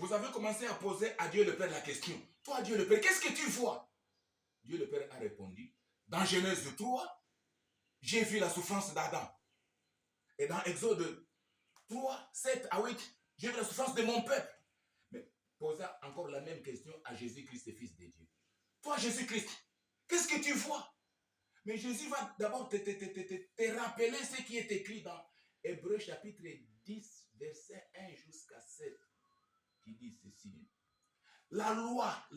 vous avez commencé à poser à Dieu le Père la question. Toi, Dieu le Père, qu'est-ce que tu vois? Dieu le Père a répondu. Dans Genèse 3, j'ai vu la souffrance d'Adam. Et dans Exode 3, 7 à 8, j'ai vu la souffrance de mon peuple. Mais posez encore la même question à Jésus-Christ, le Fils de Dieu. Toi, Jésus-Christ, qu'est-ce que tu vois? Mais Jésus va d'abord te rappeler ce qui est écrit dans Hébreux chapitre 10, verset 1 jusqu'à 7, qui dit ceci. La loi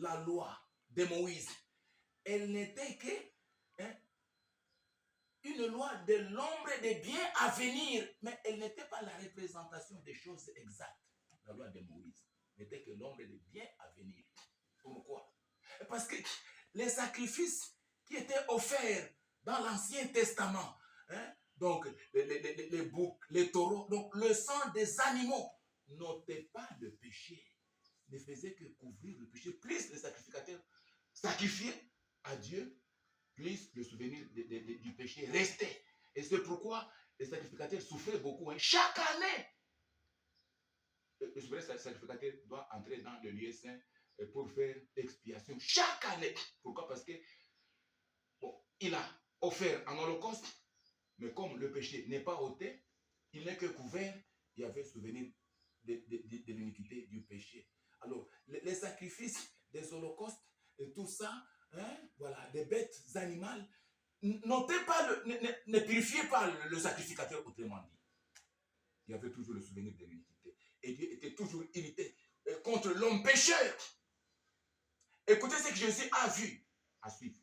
de Moïse, elle n'était que une loi de l'ombre des biens à venir, mais elle n'était pas la représentation des choses exactes. La loi de Moïse n'était que l'ombre des biens à venir. Pourquoi? Parce que les sacrifices qui étaient offerts dans l'Ancien Testament, donc les boucs, les taureaux, donc le sang des animaux n'ôtait pas le péché, ne faisait que couvrir le péché. Plus les sacrificateurs sacrifiaient à Dieu, plus le souvenir du péché restait. Et c'est pourquoi les sacrificateurs souffraient beaucoup. Chaque année, le sacrificateur doit entrer dans le lieu saint pour faire expiation. Chaque année. Pourquoi? Parce que bon, il a offert un holocauste, mais comme le péché n'est pas ôté, il n'est que couvert, il y avait souvenir de l'iniquité du péché. Alors, les sacrifices des holocaustes et tout ça, voilà, des bêtes animales, ne purifiaient pas le sacrificateur, autrement dit. Il y avait toujours le souvenir de l'iniquité. Et Dieu était toujours irrité contre l'homme pécheur. Écoutez ce que Jésus a vu à suivre.